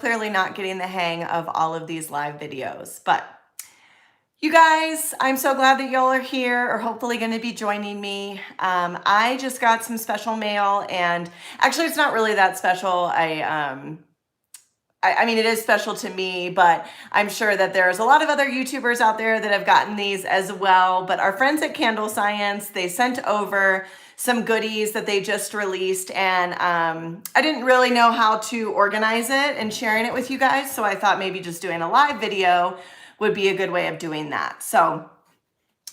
clearly not getting the hang of all of these live videos, but you guys, I'm so glad that y'all are here or hopefully going to be joining me. I just got some special mail, and actually it's not really that special. I mean, it is special to me, but I'm sure that there's a lot of other YouTubers out there that have gotten these as well. But our friends at Candlescience, they sent over some goodies that they just released, and I didn't really know how to organize it and sharing it with you guys, so I thought maybe just doing a live video would be a good way of doing that. So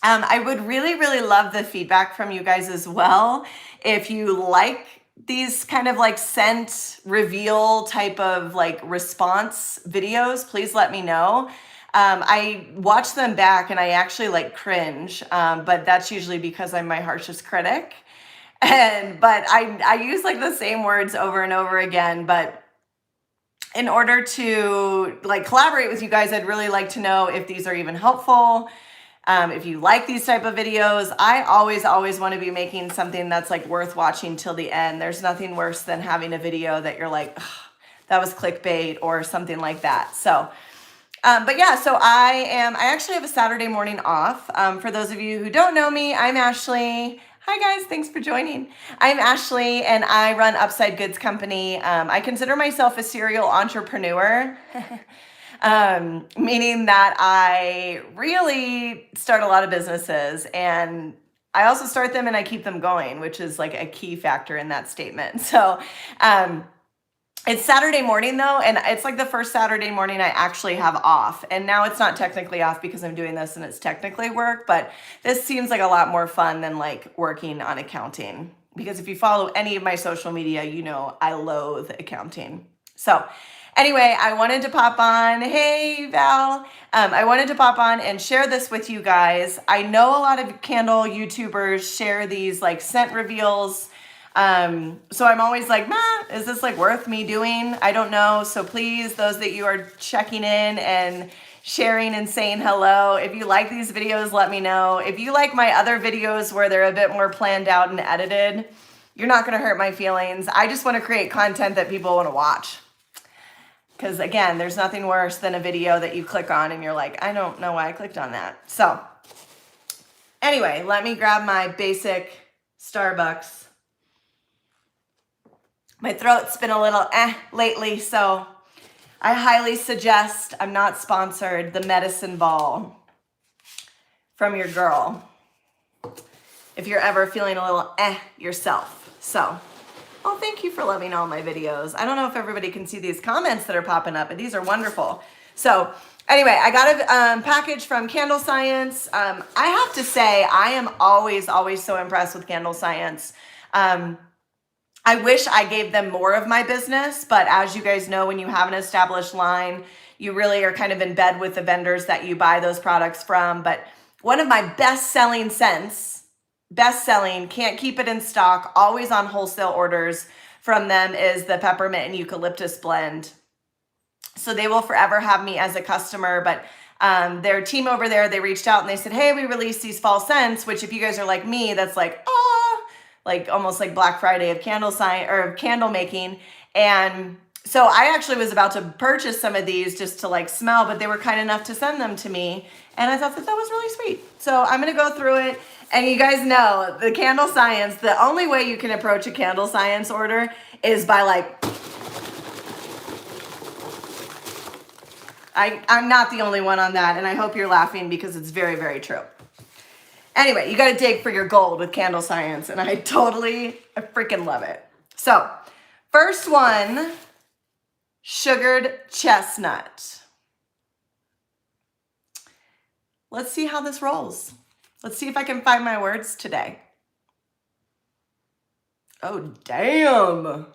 I would really, really love the feedback from you guys as well. If you like these kind of like scent reveal type of like response videos, please let me know. I watch them back and I actually like cringe, but that's usually because I'm my harshest critic. But I use like the same words over and over again, but in order to like collaborate with you guys, I'd really like to know if these are even helpful. If you like these type of videos, I always want to be making something that's like worth watching till the end. There's nothing worse than having a video that you're like, that was clickbait or something like that. So, but yeah, so I actually have a Saturday morning off. For those of you who don't know me, I'm Ashley. Hi guys, thanks for joining. I'm Ashley and I run Upside Goods Company. I consider myself a serial entrepreneur. Meaning that I really start a lot of businesses, and I also start them and I keep them going, which is like a key factor in that statement. So it's Saturday morning though, and it's like the first Saturday morning I actually have off. And now it's not technically off because I'm doing this and it's technically work, but this seems like a lot more fun than like working on accounting. Because if you follow any of my social media, you know I loathe accounting. So anyway, I wanted to pop on. Hey, Val. I wanted to pop on and share this with you guys. I know a lot of candle YouTubers share these like scent reveals. So I'm always like, is this like worth me doing? I don't know. So please, those that you are checking in and sharing and saying hello, if you like these videos, let me know. If you like my other videos where they're a bit more planned out and edited, you're not going to hurt my feelings. I just want to create content that people want to watch. Because again, there's nothing worse than a video that you click on and you're like, I don't know why I clicked on that. So anyway, let me grab my basic Starbucks. My throat's been a little lately, so I highly suggest, I'm not sponsored, the medicine ball from your girl. If you're ever feeling a little yourself. So, oh, thank you for loving all my videos. I don't know if everybody can see these comments that are popping up, but these are wonderful. So anyway, I got a package from Candlescience. I have to say, I am always so impressed with Candlescience. I wish I gave them more of my business, but as you guys know, when you have an established line, you really are kind of in bed with the vendors that you buy those products from. But one of my best-selling scents, can't keep it in stock, always on wholesale orders from them, is the peppermint and eucalyptus blend. So they will forever have me as a customer, but their team over there, they reached out and they said, hey, we released these fall scents, which if you guys are like me, that's like, like almost like Black Friday of candle making. And so I actually was about to purchase some of these just to like smell, but they were kind enough to send them to me. And I thought that was really sweet. So I'm going to go through it. And you guys know the Candlescience, the only way you can approach a Candlescience order is by like, I'm not the only one on that. And I hope you're laughing because it's very, very true. Anyway, you got to dig for your gold with Candlescience, and I freaking love it. So, first one, sugared chestnut. Let's see how this rolls. Let's see if I can find my words today. Oh, damn.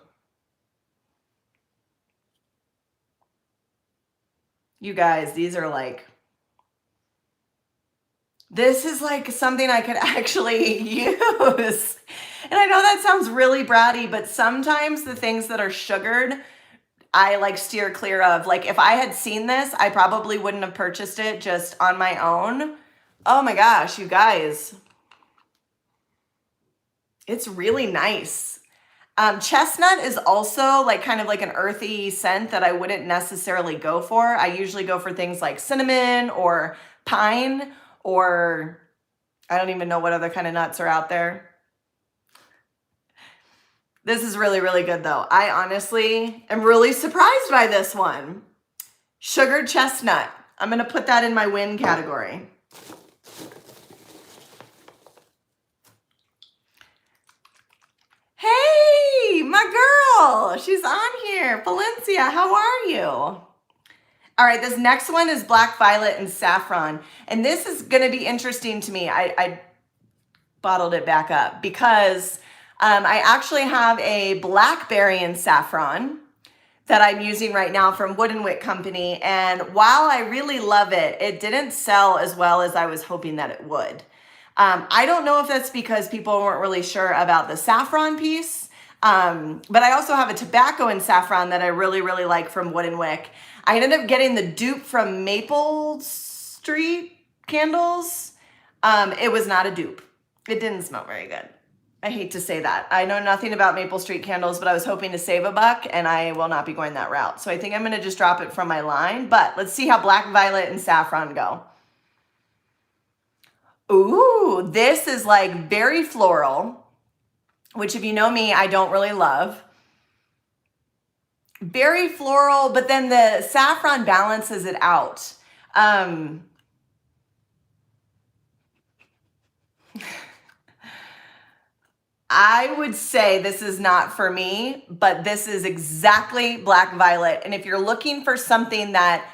You guys, these are like, this is like something I could actually use. And I know that sounds really bratty, but sometimes the things that are sugared, I like steer clear of. Like if I had seen this, I probably wouldn't have purchased it just on my own. Oh my gosh, you guys. It's really nice. Chestnut is also like kind of like an earthy scent that I wouldn't necessarily go for. I usually go for things like cinnamon or pine, or I don't even know what other kind of nuts are out there. This is really, really good though. I honestly am really surprised by this one. Sugared chestnut. I'm going to put that in my win category. Hey, my girl. She's on here. Valencia, how are you? All right, this next one is black violet and saffron. And this is going to be interesting to me. I bottled it back up because I actually have a blackberry and saffron that I'm using right now from Wood & Wick Company. And while I really love it, it didn't sell as well as I was hoping that it would. I don't know if that's because people weren't really sure about the saffron piece, but I also have a tobacco and saffron that I really, really like from Wood & Wick. I ended up getting the dupe from Maple Street Candles. It was not a dupe. It didn't smell very good. I hate to say that. I know nothing about Maple Street Candles, but I was hoping to save $1 and I will not be going that route. So I think I'm going to just drop it from my line, but let's see how black violet and saffron go. Ooh, this is like very floral, which if you know me, I don't really love. Very floral, but then the saffron balances it out. I would say this is not for me, but this is exactly black violet. And if you're looking for something that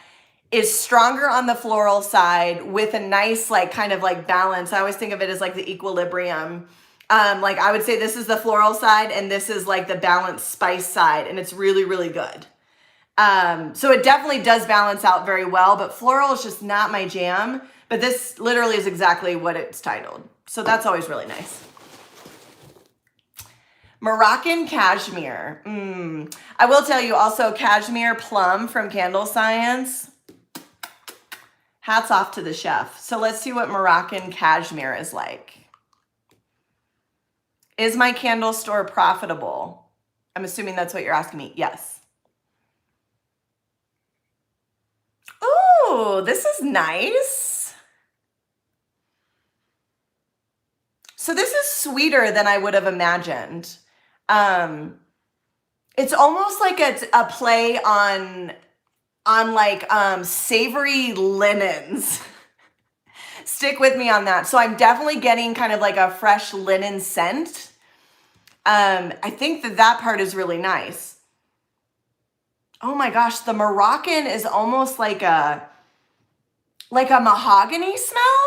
is stronger on the floral side with a nice like kind of like balance, I always think of it as like the equilibrium. Like I would say this is the floral side and this is like the balanced spice side, and it's really, really good. So it definitely does balance out very well, but floral is just not my jam. But this literally is exactly what it's titled. So that's always really nice. Moroccan Cashmere. I will tell you also Cashmere Plum from Candlescience. Hats off to the chef. So let's see what Moroccan Cashmere is like. Is my candle store profitable? I'm assuming that's what you're asking me. Yes. Ooh, this is nice. So this is sweeter than I would have imagined. It's almost like a play on like savory linens. Stick with me on that. So I'm definitely getting kind of like a fresh linen scent. I think that part is really nice. Oh my gosh, the Moroccan is almost like a mahogany smell.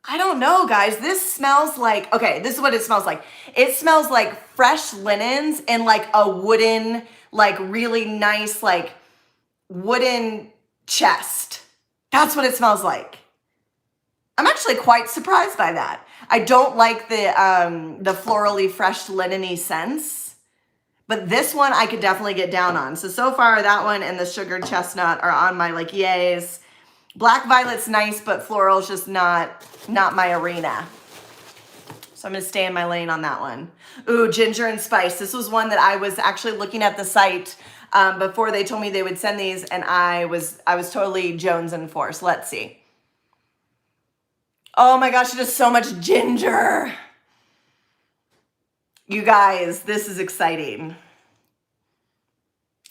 I don't know, guys. This smells like, okay, this is what it smells like. It smells like fresh linens and like a wooden, like really nice, like wooden chest. That's what it smells like. I'm actually quite surprised by that. I don't like the florally fresh linen-y scents, but this one I could definitely get down on. So far that one and the sugared chestnut are on my like yays. Black violet's nice, but floral's just not my arena. So I'm gonna stay in my lane on that one. Ooh, ginger and spice. This was one that I was actually looking at the site before they told me they would send these, and I was totally jonesing for. So let's see. Oh my gosh, there's so much ginger. You guys, this is exciting.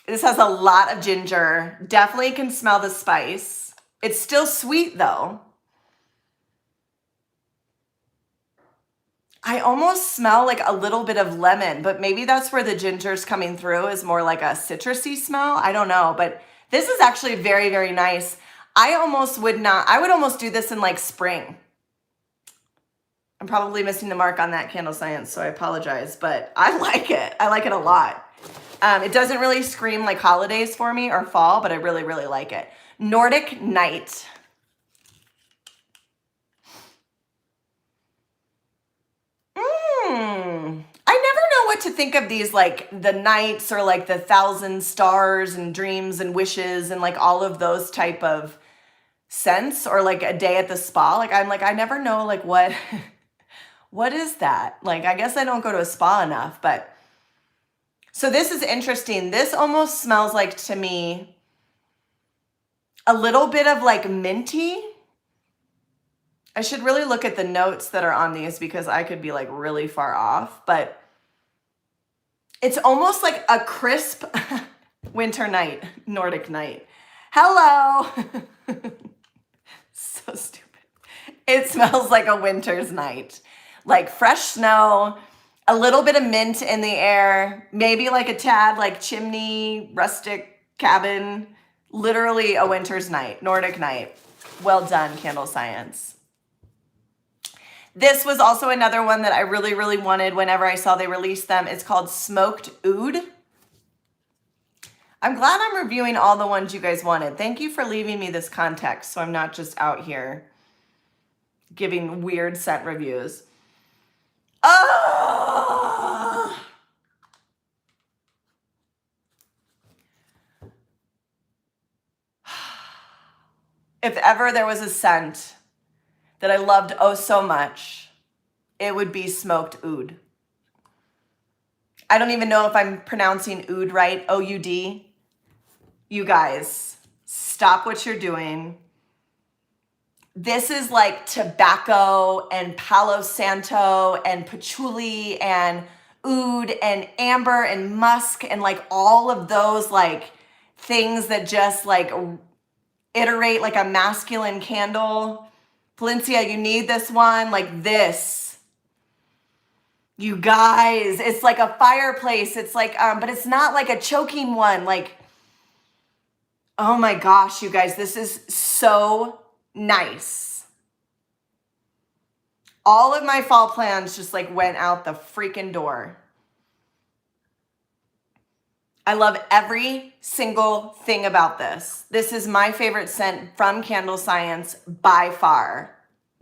This has a lot of ginger. Definitely can smell the spice. It's still sweet though. I almost smell like a little bit of lemon, but maybe that's where the ginger's coming through, is more like a citrusy smell. I don't know, but this is actually very, very nice. I would almost do this in like spring. I'm probably missing the mark on that Candlescience, so I apologize, but I like it. I like it a lot. It doesn't really scream like holidays for me or fall, but I really, really like it. Nordic Night. I never know what to think of these, like the nights or like the 1,000 stars and dreams and wishes and like all of those type of scents, or like a day at the spa. Like I'm like, I never know like what is that? Like, I guess I don't go to a spa enough, but So this is interesting. This almost smells like, to me, a little bit of like minty. I should really look at the notes that are on these because I could be like really far off, but it's almost like a crisp winter night, Nordic night. Hello. So stupid. It smells like a winter's night, like fresh snow, a little bit of mint in the air, maybe like a tad like chimney, rustic cabin, literally a winter's night, Nordic night. Well done, Candlescience. This was also another one that I really, really wanted whenever I saw they released them. It's called Smoked Oud. I'm glad I'm reviewing all the ones you guys wanted. Thank you for leaving me this context so I'm not just out here giving weird scent reviews. Oh! If ever there was a scent that I loved oh so much, it would be Smoked Oud. I don't even know if I'm pronouncing oud right, O-U-D. You guys, stop what you're doing. This is like tobacco and Palo Santo and patchouli and oud and amber and musk and like all of those like things that just like iterate like a masculine candle. Valencia, you need this one, like this. You guys, it's like a fireplace. It's like, but it's not like a choking one. Like, oh my gosh, you guys, this is so nice. All of my fall plans just like went out the freaking door. I love every single thing about this. This is my favorite scent from Candlescience by far.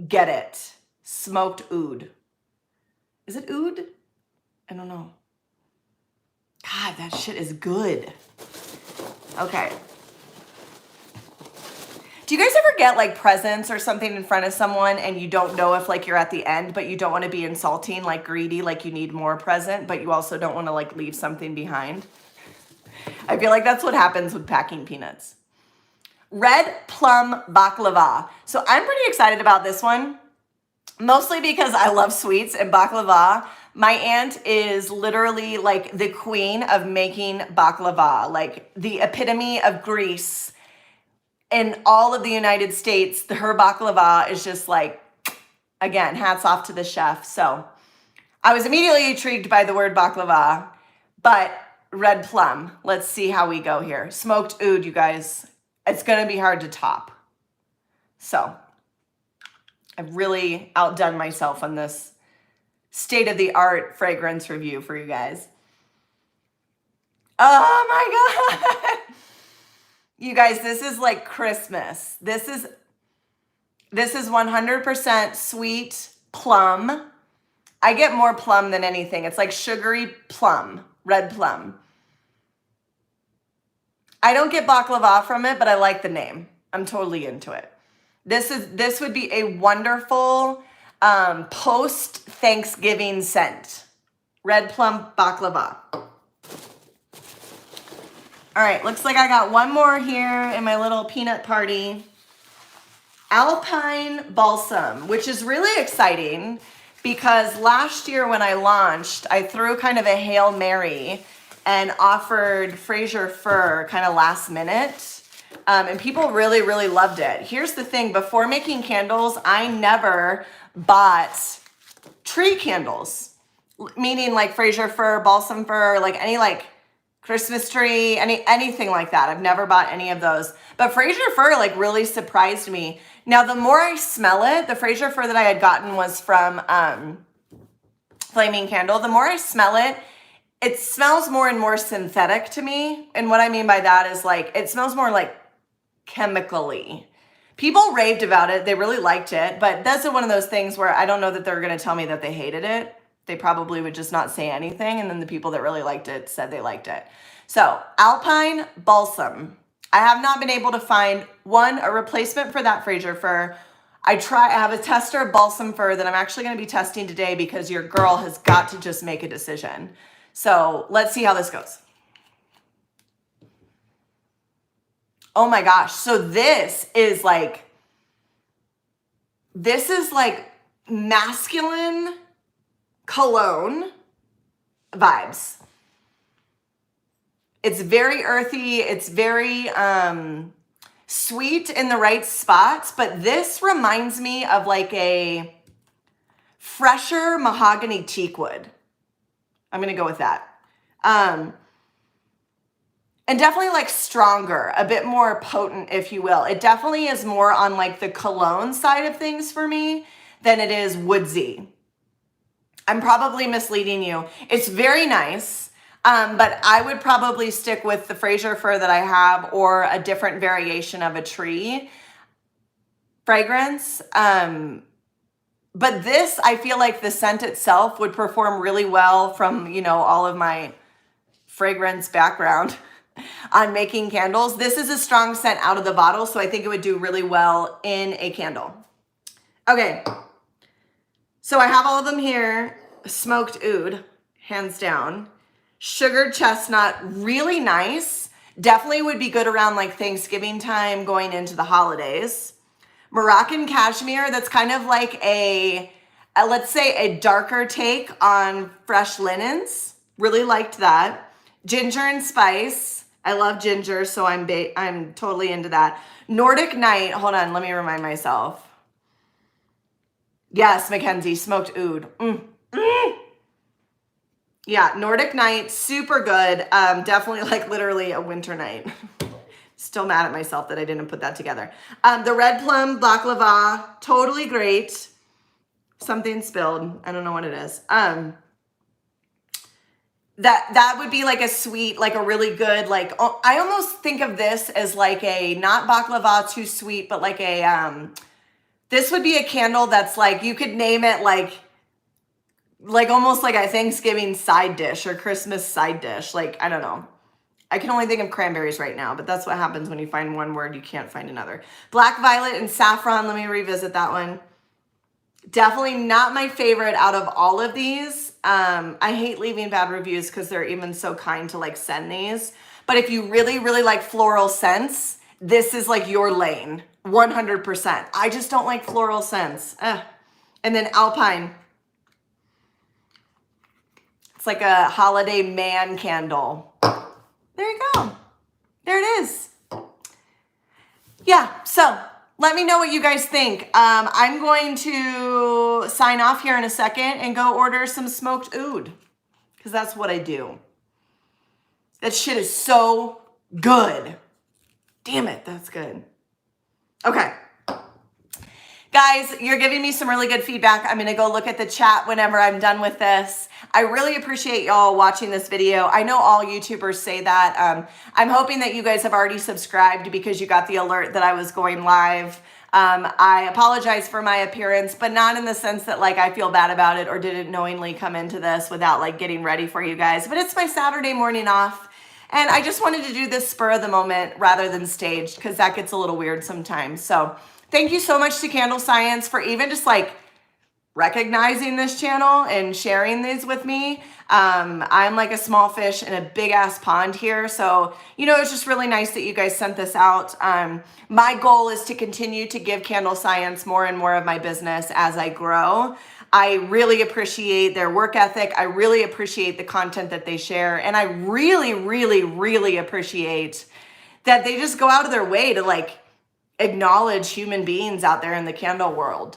Get it. Smoked Oud. Is it oud? I don't know. God, that shit is good. Okay. Do you guys ever get like presents or something in front of someone and you don't know if like you're at the end, but you don't want to be insulting, like greedy, like you need more present, but you also don't want to like leave something behind? I feel like that's what happens with packing peanuts. Red Plum Baklava. So I'm pretty excited about this one, mostly because I love sweets and baklava. My aunt is literally like the queen of making baklava, like the epitome of Greece. In all of the United States, her baklava is just like, again, hats off to the chef. So I was immediately intrigued by the word baklava, but red plum. Let's see how we go here. Smoked oud, you guys. It's going to be hard to top. So I've really outdone myself on this state-of-the-art fragrance review for you guys. Oh my God. You guys, this is like Christmas. This is 100% sweet plum. I get more plum than anything. It's like sugary plum, red plum. I don't get baklava from it, but I like the name. I'm totally into it. This would be a wonderful post-Thanksgiving scent. Red plum baklava. All right, looks like I got one more here in my little peanut party. Alpine Balsam, which is really exciting because last year when I launched, I threw kind of a Hail Mary and offered Fraser Fir kind of last minute. And people really, really loved it. Here's the thing, before making candles, I never bought tree candles, meaning like Fraser Fir, Balsam Fir, like any like Christmas tree, anything like that. I've never bought any of those. But Fraser Fir like really surprised me. Now, the more I smell it, the Fraser Fir that I had gotten was from Flaming Candle. The more I smell it, it smells more and more synthetic to me. And what I mean by that is like, it smells more like chemically. People raved about it. They really liked it. But that's one of those things where I don't know that they're going to tell me that they hated it. They probably would just not say anything. And then the people that really liked it said they liked it. So Alpine Balsam. I have not been able to find a replacement for that Fraser Fir. I have a tester of Balsam Fir that I'm actually going to be testing today because your girl has got to just make a decision. So let's see how this goes. Oh my gosh. So this is like masculine cologne vibes. It's very earthy. It's very sweet in the right spots, but this reminds me of like a fresher mahogany teak wood. I'm going to go with that. And definitely like stronger, a bit more potent, if you will. It definitely is more on like the cologne side of things for me than it is woodsy. I'm probably misleading you. It's very nice, but I would probably stick with the Fraser fir that I have or a different variation of a tree fragrance. But this, I feel like the scent itself would perform really well from, you know, all of my fragrance background on making candles. This is a strong scent out of the bottle, so I think it would do really well in a candle. Okay, so I have all of them here. Smoked oud, hands down. Sugared chestnut, really nice. Definitely would be good around like Thanksgiving time going into the holidays. Moroccan cashmere, that's kind of like let's say a darker take on fresh linens. Really liked that. Ginger and spice. I love ginger, so I'm totally into that. Nordic Night, hold on, let me remind myself. Yes, Mackenzie, smoked oud. Yeah, Nordic Night, super good. Definitely like literally a winter night. Still mad at myself that I didn't put that together. The red plum baklava, totally great. Something spilled. I don't know what it is. That would be like a sweet, like a really good, like, I almost think of this as like a, not baklava too sweet, but like a, this would be a candle that's like, you could name it like almost like a Thanksgiving side dish or Christmas side dish. Like, I don't know. I can only think of cranberries right now, but that's what happens when you find one word, you can't find another. Black violet and saffron, let me revisit that one. Definitely not my favorite out of all of these. I hate leaving bad reviews because they're even so kind to like send these. But if you really, really like floral scents, this is like your lane, 100%. I just don't like floral scents. And then Alpine. It's like a holiday man candle. There you go. There it is. Yeah, so let me know what you guys think. I'm going to sign off here in a second and go order some smoked oud because that's what I do. That shit is so good. Damn it, that's good. Okay. Guys, you're giving me some really good feedback. I'm gonna go look at the chat whenever I'm done with this. I really appreciate y'all watching this video. I know all YouTubers say that. I'm hoping that you guys have already subscribed because you got the alert that I was going live. I apologize for my appearance, but not in the sense that like I feel bad about it or didn't knowingly come into this without like getting ready for you guys. But it's my Saturday morning off. And I just wanted to do this spur of the moment rather than staged because that gets a little weird sometimes. So thank you so much to Candlescience for even just like recognizing this channel and sharing these with me. I'm like a small fish in a big ass pond here. So, you know, it's just really nice that you guys sent this out. My goal is to continue to give Candlescience more and more of my business as I grow. I really appreciate their work ethic. I really appreciate the content that they share. And I really, really, really appreciate that they just go out of their way to like acknowledge human beings out there in the candle world.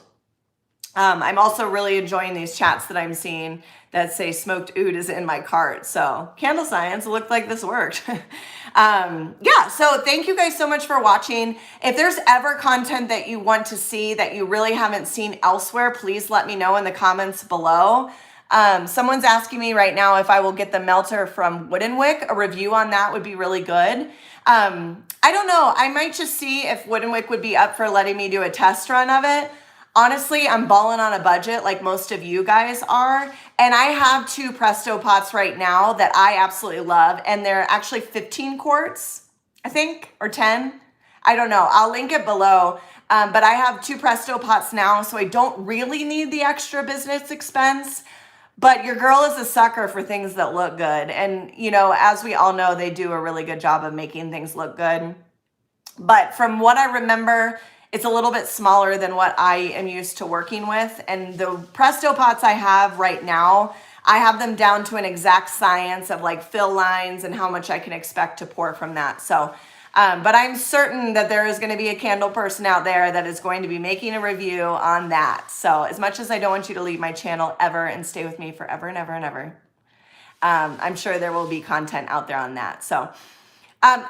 I'm also really enjoying these chats that I'm seeing that say smoked oud is in my cart. So Candlescience, it looked like this worked. Yeah, so thank you guys so much for watching. If there's ever content that you want to see that you really haven't seen elsewhere, please let me know in the comments below. Someone's asking me right now if I will get the melter from Wooden Wick. A review on that would be really good. I don't know. I might just see if Wooden Wick would be up for letting me do a test run of it. Honestly, I'm balling on a budget like most of you guys are. And I have 2 Presto pots right now that I absolutely love. And they're actually 15 quarts, I think, or 10. I don't know. I'll link it below. But I have 2 Presto pots now, so I don't really need the extra business expense. But your girl is a sucker for things that look good. And, you know, as we all know, they do a really good job of making things look good. But from what I remember, it's a little bit smaller than what I am used to working with. And the Presto pots I have right now, I have them down to an exact science of like fill lines and how much I can expect to pour from that. So, but I'm certain that there is going to be a candle person out there that is going to be making a review on that. So as much as I don't want you to leave my channel ever and stay with me forever and ever and ever, I'm sure there will be content out there on that. So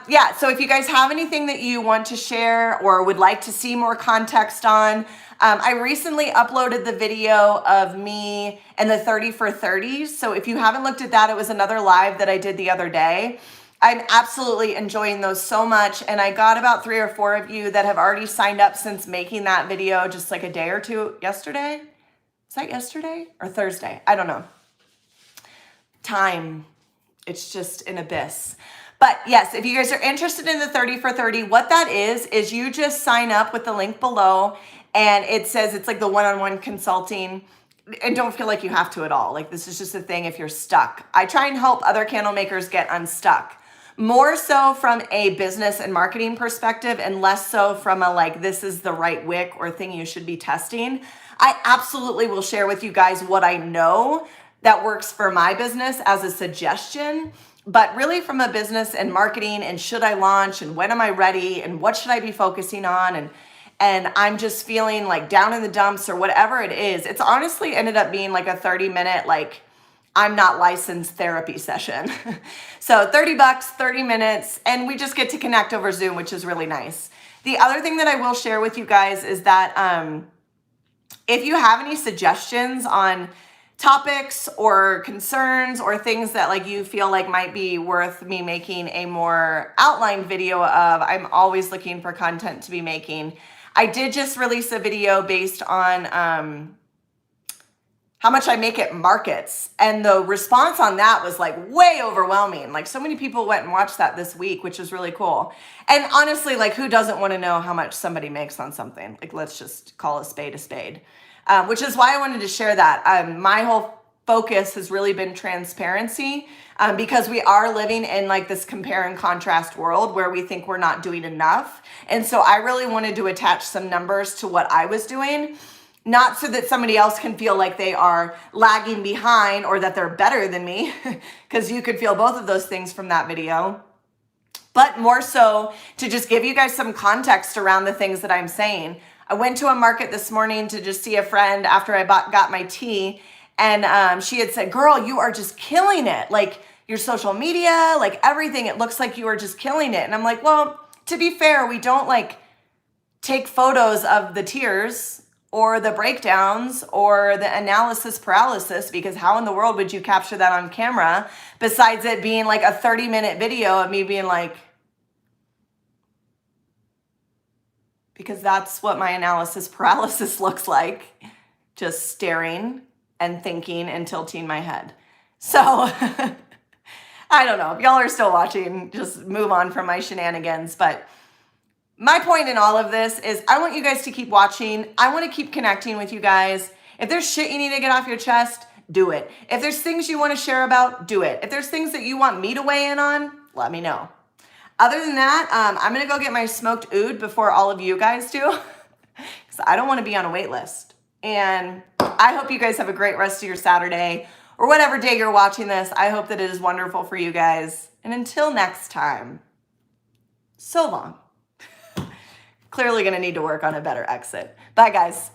yeah, so if you guys have anything that you want to share or would like to see more context on, I recently uploaded the video of me and the 30 for 30s. So if you haven't looked at that, it was another live that I did the other day. I'm absolutely enjoying those so much. And I got about 3 or 4 of you that have already signed up since making that video just like a day or two yesterday. Was that yesterday or Thursday? I don't know. Time, it's just an abyss. But yes, if you guys are interested in the 30 for 30, what that is you just sign up with the link below, and it says it's like the one-on-one consulting, and don't feel like you have to at all. Like, this is just a thing if you're stuck. I try and help other candle makers get unstuck, more so from a business and marketing perspective and less so from a like, this is the right wick or thing you should be testing. I absolutely will share with you guys what I know that works for my business as a suggestion. But really from a business and marketing and should I launch and when am I ready and what should I be focusing on, and I'm just feeling like down in the dumps or whatever it is. It's honestly ended up being like a 30-minute, like I'm not licensed therapy session. So $30, 30 minutes, and we just get to connect over Zoom, which is really nice. The other thing that I will share with you guys is that if you have any suggestions on topics or concerns or things that like you feel like might be worth me making a more outlined video of, I'm always looking for content to be making. I did just release a video based on how much I make at markets, and the response on that was like way overwhelming. Like so many people went and watched that this week, which is really cool. And honestly, like who doesn't want to know how much somebody makes on something? Like let's just call a spade, which is why I wanted to share that. My whole focus has really been transparency because we are living in like this compare and contrast world where we think we're not doing enough. And so I really wanted to attach some numbers to what I was doing, not so that somebody else can feel like they are lagging behind or that they're better than me, because you could feel both of those things from that video, but more so to just give you guys some context around the things that I'm saying. I went to a market this morning to just see a friend after I got my tea, and she had said, girl, you are just killing it. Like your social media, like everything, it looks like you are just killing it. And I'm like, well, to be fair, we don't like take photos of the tears or the breakdowns or the analysis paralysis, because how in the world would you capture that on camera besides it being like a 30-minute video of me being like, because that's what my analysis paralysis looks like, just staring and thinking and tilting my head. So I don't know if y'all are still watching, just move on from my shenanigans. But my point in all of this is I want you guys to keep watching. I want to keep connecting with you guys. If there's shit you need to get off your chest, do it. If there's things you want to share about, do it. If there's things that you want me to weigh in on, let me know. Other than that, I'm going to go get my smoked oud before all of you guys do, because I don't want to be on a wait list. And I hope you guys have a great rest of your Saturday or whatever day you're watching this. I hope that it is wonderful for you guys. And until next time, so long. Clearly going to need to work on a better exit. Bye, guys.